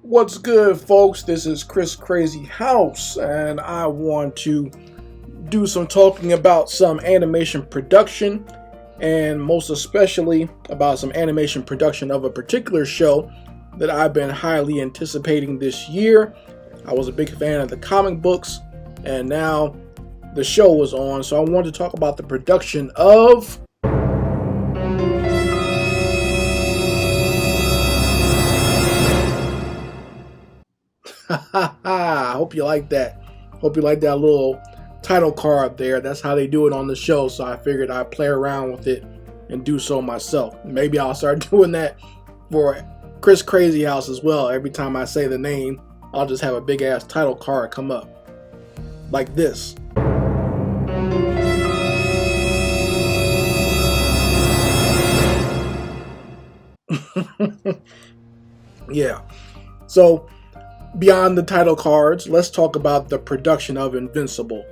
What's good, folks? This is Crazyhouse, and I want to do some talking about some animation production, and most especially about some animation production of a particular show that I've been highly anticipating this year. I was a big fan of the comic books, and now the show was on, so I wanted to talk about the production of I hope you like that. Hope you like that little title card there. That's how they do it on the show, so I figured I'd play around with it and do so myself. Maybe I'll start doing that for Chris Crazyhouse as well. Every time I say the name, I'll just have a big ass title card come up. Like this. Yeah. So, beyond the title cards, let's talk about the production of Invincible.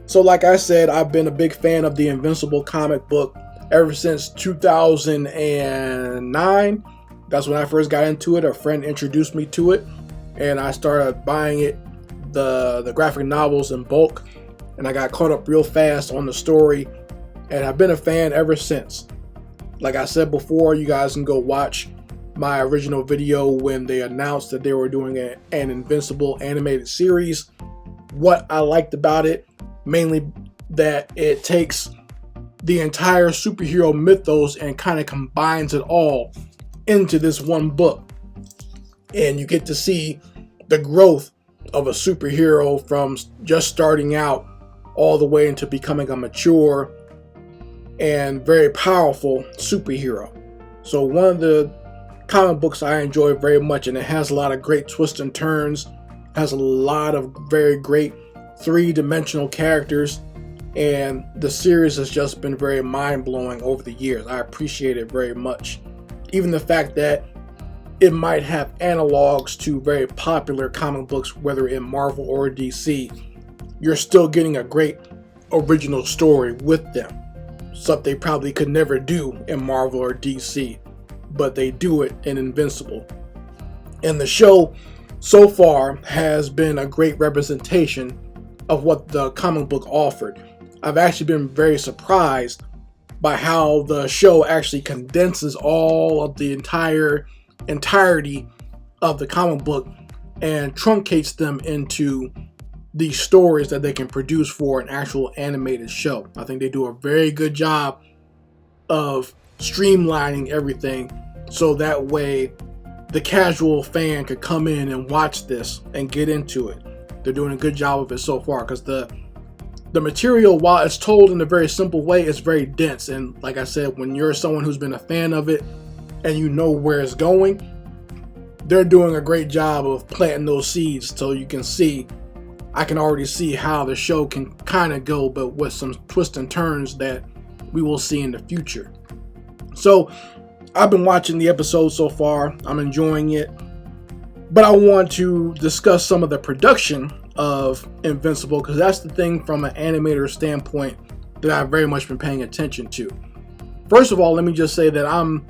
So like I said, I've been a big fan of the Invincible comic book ever since 2009. That's when I first got into it. A friend introduced me to it, and I started buying it, the graphic novels in bulk, and I got caught up real fast on the story, and I've been a fan ever since. Like I said before, you guys can go watch my original video when they announced that they were doing an Invincible animated series. What I liked about it, mainly that it takes the entire superhero mythos and kind of combines it all into this one book. And you get to see the growth of a superhero from just starting out all the way into becoming a mature and very powerful superhero. So one of the comic books I enjoy very much, and it has a lot of great twists and turns, has a lot of very great three-dimensional characters, and the series has just been very mind-blowing over the years. I appreciate it very much. Even the fact that it might have analogs to very popular comic books, whether in Marvel or DC, you're still getting a great original story with them. Stuff they probably could never do in Marvel or DC, but they do it in Invincible. And the show so far has been a great representation of what the comic book offered. I've actually been very surprised by how the show actually condenses all of the entirety of the comic book and truncates them into these stories that they can produce for an actual animated show. I think they do a very good job of streamlining everything so that way the casual fan could come in and watch this and get into it. They're doing a good job of it so far, because the material, while it's told in a very simple way, is very dense. And like I said, when you're someone who's been a fan of it and you know where it's going, they're doing a great job of planting those seeds. So you can see, I can already see how the show can kind of go, but with some twists and turns that we will see in the future. So I've been watching the episode so far. I'm enjoying it. But I want to discuss some of the production of Invincible, because that's the thing from an animator standpoint that I've very much been paying attention to. First of all, let me just say that I'm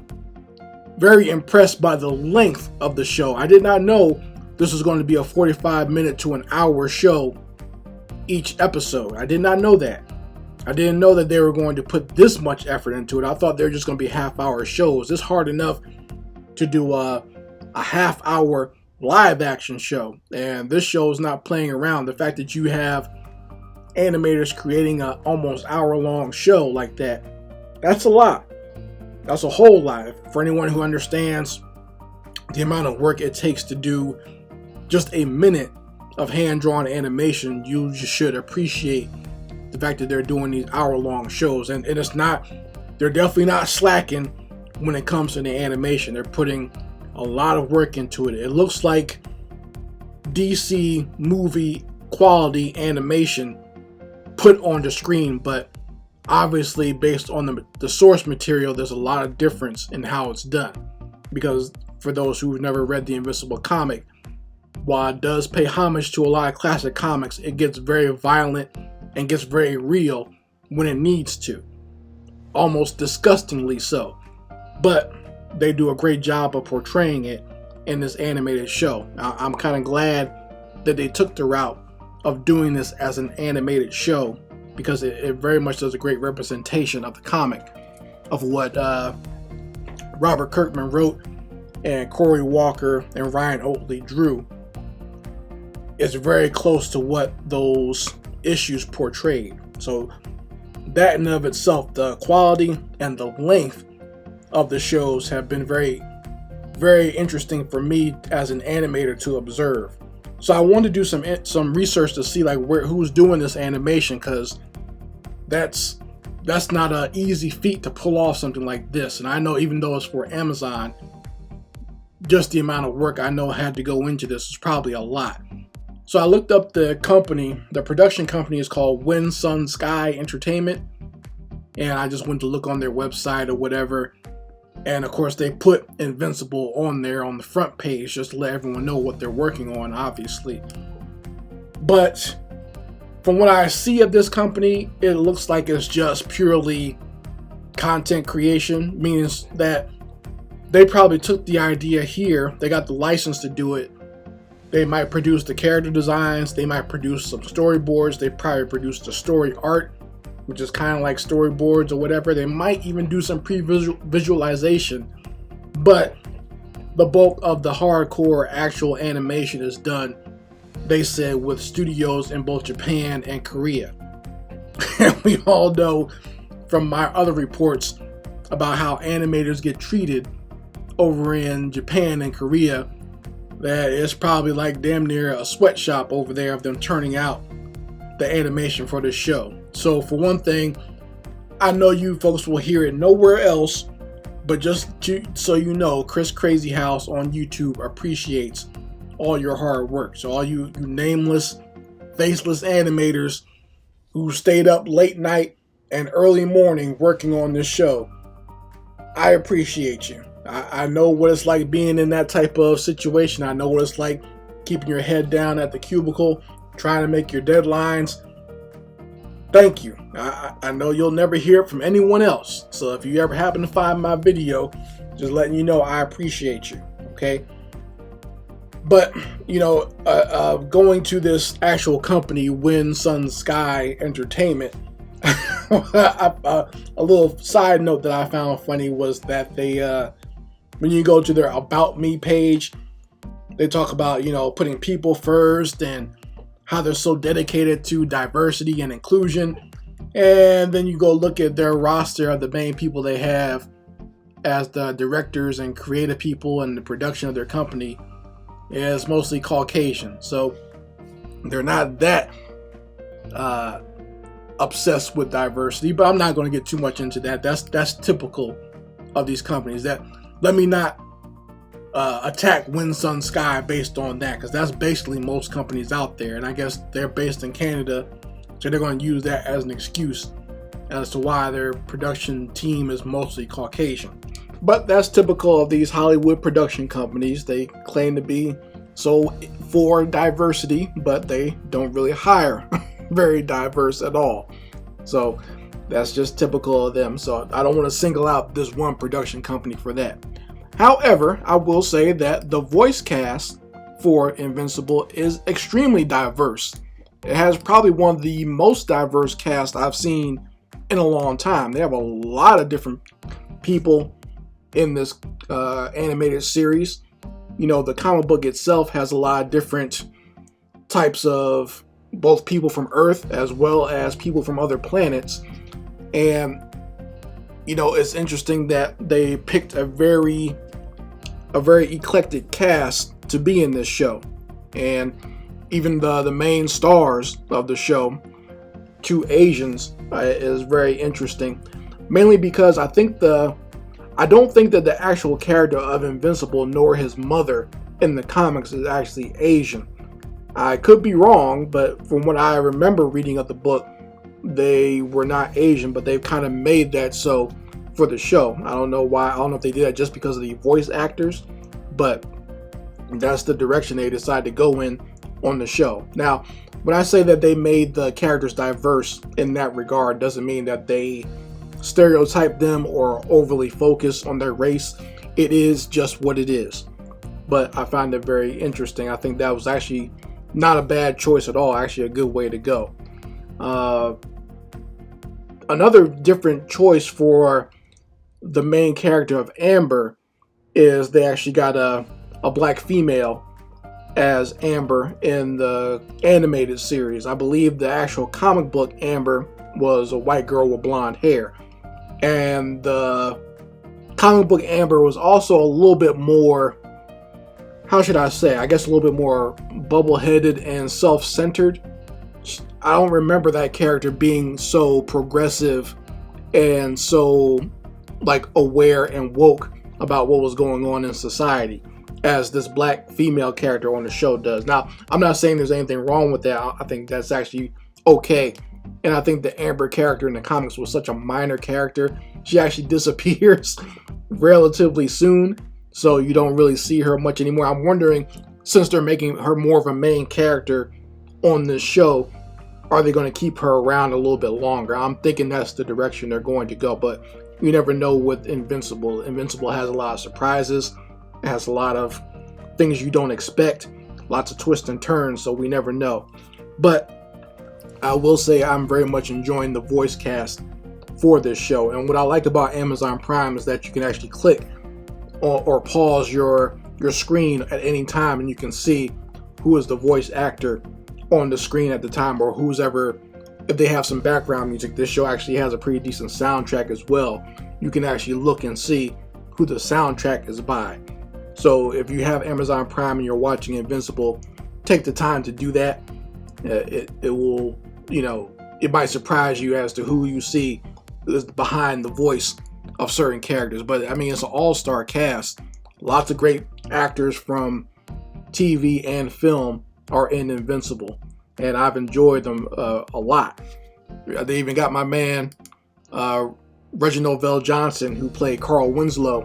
very impressed by the length of the show. I did not know this was going to be a 45-minute to an hour show each episode. I did not know that. I didn't know that they were going to put this much effort into it. I thought they were just going to be half-hour shows. It's hard enough to do a half-hour live action show, and this show is not playing around. The fact that you have animators creating an almost hour-long show like that, that's a lot. That's a whole lot. For anyone who understands the amount of work it takes to do just a minute of hand-drawn animation, you just should appreciate the fact that they're doing these hour-long shows. And it's not, they're definitely not slacking when it comes to the animation. They're putting a lot of work into it. It looks like DC movie quality animation put on the screen, but obviously based on the source material, there's a lot of difference in how it's done. Because for those who've never read the Invincible comic, while it does pay homage to a lot of classic comics, it gets very violent and gets very real when it needs to. Almost disgustingly so. But they do a great job of portraying it in this animated show. I'm kind of glad that they took the route of doing this as an animated show, because it very much does a great representation of the comic, of what Robert Kirkman wrote and Corey Walker and Ryan Oatley drew. Is very close to what those issues portrayed. So that in and of itself, the quality and the length of the shows have been very, very interesting for me as an animator to observe. So I wanted to do some research to see like who's doing this animation, because that's not an easy feat to pull off something like this. And I know even though it's for Amazon, just the amount of work I know had to go into this is probably a lot. So I looked up the company. The production company is called Wind Sun Sky Entertainment, and I just went to look on their website or whatever, and of course they put Invincible on there on the front page just to let everyone know what they're working on, obviously. But from what I see of this company, it looks like it's just purely content creation, meaning that they probably took the idea here, they got the license to do it. They might produce the character designs, they might produce some storyboards, they probably produce the story art, which is kind of like storyboards or whatever. They might even do some pre-visualization, but the bulk of the hardcore actual animation is done, they said, with studios in both Japan and Korea. And we all know from my other reports about how animators get treated over in Japan and Korea, that it's probably like damn near a sweatshop over there of them turning out the animation for this show. So for one thing, I know you folks will hear it nowhere else, but just so you know, Chris Crazyhouse on YouTube appreciates all your hard work. So all you nameless, faceless animators who stayed up late night and early morning working on this show, I appreciate you. I know what it's like being in that type of situation. I know what it's like keeping your head down at the cubicle, trying to make your deadlines. Thank you. I know you'll never hear it from anyone else. So if you ever happen to find my video, just letting you know I appreciate you. Okay. But, you know, going to this actual company, Wind Sun Sky Entertainment, a little side note that I found funny was that they, when you go to their About Me page, they talk about, you know, putting people first and how they're so dedicated to diversity and inclusion. And then you go look at their roster of the main people they have as the directors and creative people and the production of their company is mostly Caucasian. So they're not that obsessed with diversity, but I'm not going to get too much into that. That's typical of these companies. That let me not attack Wind Sun Sky based on that, because that's basically most companies out there, and I guess they're based in Canada, so they're going to use that as an excuse as to why their production team is mostly Caucasian. But that's typical of these Hollywood production companies. They claim to be so for diversity, but they don't really hire very diverse at all. So that's just typical of them. So I don't want to single out this one production company for that. However, I will say that the voice cast for Invincible is extremely diverse. It has probably one of the most diverse casts I've seen in a long time. They have a lot of different people in this animated series. You know, the comic book itself has a lot of different types of both people from Earth as well as people from other planets. And, you know, it's interesting that they picked a very eclectic cast to be in this show. And even the main stars of the show, two Asians, is very interesting. Mainly because I don't think that the actual character of Invincible nor his mother in the comics is actually Asian. I could be wrong, but from what I remember reading of the book, they were not Asian, but they've kind of made that so for the show. I don't know why. I don't know if they did that just because of the voice actors, but that's the direction they decided to go in on the show. Now, when I say that they made the characters diverse in that regard, doesn't mean that they stereotype them or overly focus on their race. It is just what it is. but I find it very interesting. I think that was actually not a bad choice at all, actually a good way to go. Another different choice for the main character of Amber is they actually got a black female as Amber in the animated series. I believe the actual comic book Amber was a white girl with blonde hair, and the comic book Amber was also a little bit more, how should I say, I guess a little bit more bubble-headed and self-centered. I don't remember that character being so progressive and so like aware and woke about what was going on in society as this black female character on the show does. Now, I'm not saying there's anything wrong with that. I think that's actually okay. And I think the Amber character in the comics was such a minor character. She actually disappears relatively soon, so you don't really see her much anymore. I'm wondering, since they're making her more of a main character on this show, are they going to keep her around a little bit longer? I'm thinking that's the direction they're going to go, but you never know with Invincible. Invincible has a lot of surprises. It has a lot of things you don't expect, lots of twists and turns, so we never know. But I will say I'm very much enjoying the voice cast for this show. And what I like about Amazon Prime is that you can actually click or pause your screen at any time, and you can see who is the voice actor on the screen at the time, or who's ever, if they have some background music. This show actually has a pretty decent soundtrack as well. You can actually look and see who the soundtrack is by. So if you have Amazon Prime and you're watching Invincible, take the time to do that. It will, you know, it might surprise you as to who you see is behind the voice of certain characters. But I mean, it's an all-star cast. Lots of great actors from TV and film are in Invincible, and I've enjoyed them a lot. They even got my man Reginald VelJohnson, who played Carl Winslow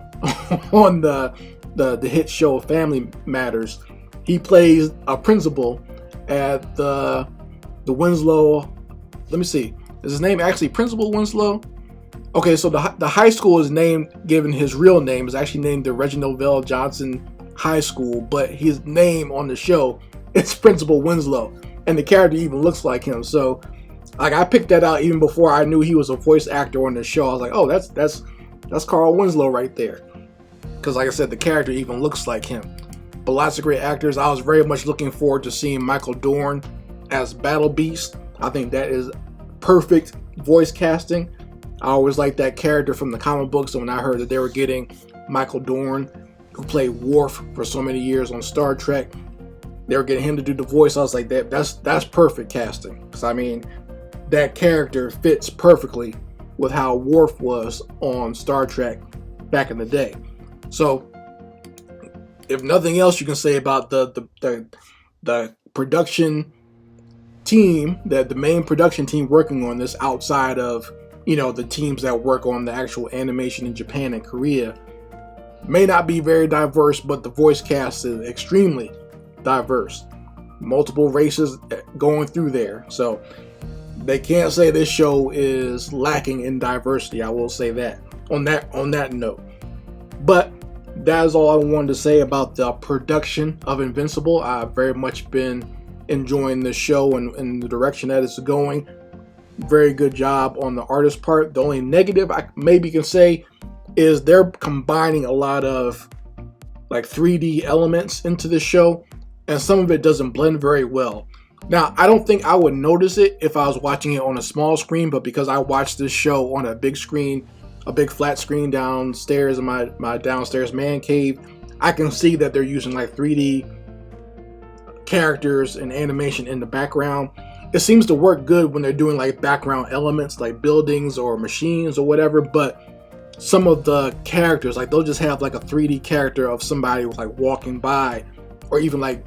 on the hit show Family Matters. He plays a principal at the Winslow. Let me see. Is his name actually Principal Winslow? Okay, so the high school is named, given his real name, is actually named the Reginald VelJohnson High School, but his name on the show is Principal Winslow, and the character even looks like him. So, like, I picked that out even before I knew he was a voice actor on the show. I was like, oh, that's Carl Winslow right there, because like I said, the character even looks like him. But lots of great actors. I was very much looking forward to seeing Michael Dorn as Battle Beast. I think that is perfect voice casting. I always liked that character from the comic books, so when I heard that they were getting Michael Dorn, who played Worf for so many years on Star Trek, they were getting him to do the voice, I was like, that's perfect casting. Because I mean, that character fits perfectly with how Worf was on Star Trek back in the day. So, if nothing else you can say about the production team, that the main production team working on this, outside of, you know, the teams that work on the actual animation in Japan and Korea, may not be very diverse, but the voice cast is extremely diverse. Multiple races going through there, so they can't say this show is lacking in diversity. I will say that on that note. But that is all I wanted to say about the production of Invincible. I've very much been enjoying the show and the direction that it's going. Very good job on the artist part. The only negative I maybe can say is they're combining a lot of like 3D elements into the show, and some of it doesn't blend very well. Now, I don't think I would notice it if I was watching it on a small screen, but because I watched this show on a big screen, a big flat screen downstairs in my downstairs man cave, I can see that they're using like 3D characters and animation in the background. It seems to work good when they're doing like background elements like buildings or machines or whatever, but some of the characters, like they'll just have like a 3D character of somebody like walking by, or even like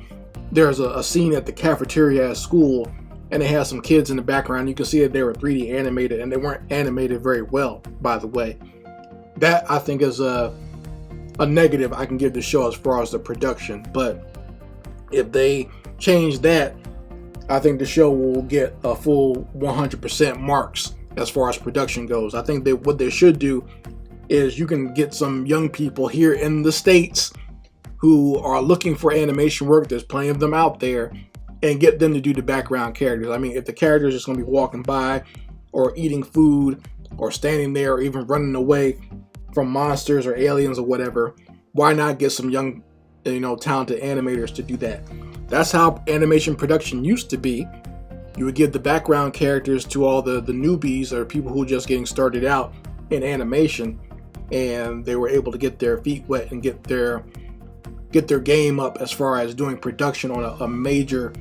there's a scene at the cafeteria at school and it has some kids in the background. You can see that they were 3D animated, and they weren't animated very well, by the way. That I think is a negative I can give the show as far as the production, but if they change that, I think the show will get a full 100% marks as far as production goes. I think what they should do is you can get some young people here in the States who are looking for animation work. There's plenty of them out there, and get them to do the background characters. I mean, if the character is just going to be walking by or eating food or standing there or even running away from monsters or aliens or whatever, why not get some young, talented animators to do that? That's how animation production used to be. You would give the background characters to all the newbies or people who are just getting started out in animation, and they were able to get their feet wet and get their game up as far as doing production on a major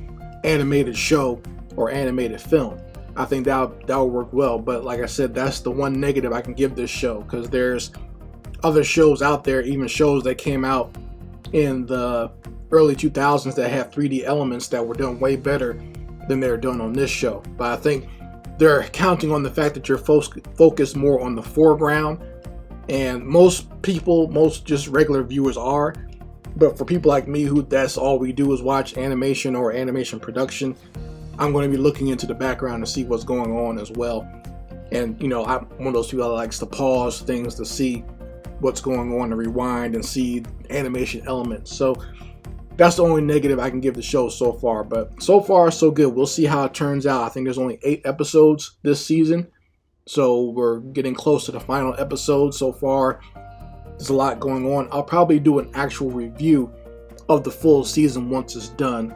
animated show or animated film. I think that will work well. But like I said, that's the one negative I can give this show, because there's other shows out there, even shows that came out in the early 2000s that have 3D elements that were done way better than they're done on this show. But I think they're counting on the fact that you're focused more on the foreground, and most just regular viewers are. But for people like me, who that's all we do is watch animation or animation production, I'm going to be looking into the background to see what's going on as well. And I'm one of those people that likes to pause things to see what's going on, to rewind and see animation elements. So that's the only negative I can give the show so far. But so far, so good. We'll see how it turns out. I think there's only 8 episodes this season, so we're getting close to the final episode. So far, there's a lot going on. I'll probably do an actual review of the full season once it's done,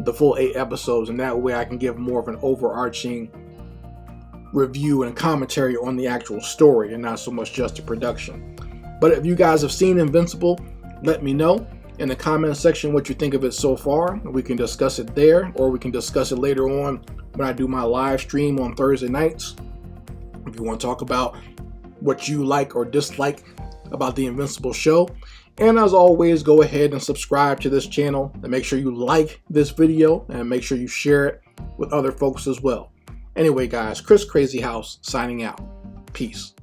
the full 8 episodes, and that way I can give more of an overarching review and commentary on the actual story and not so much just the production. But if you guys have seen Invincible, let me know in the comment section what you think of it so far. We can discuss it there, or we can discuss it later on when I do my live stream on Thursday nights. If you want to talk about what you like or dislike about the Invincible show. And as always, go ahead and subscribe to this channel, and make sure you like this video and make sure you share it with other folks as well. Anyway guys, Chris Crazyhouse signing out. Peace.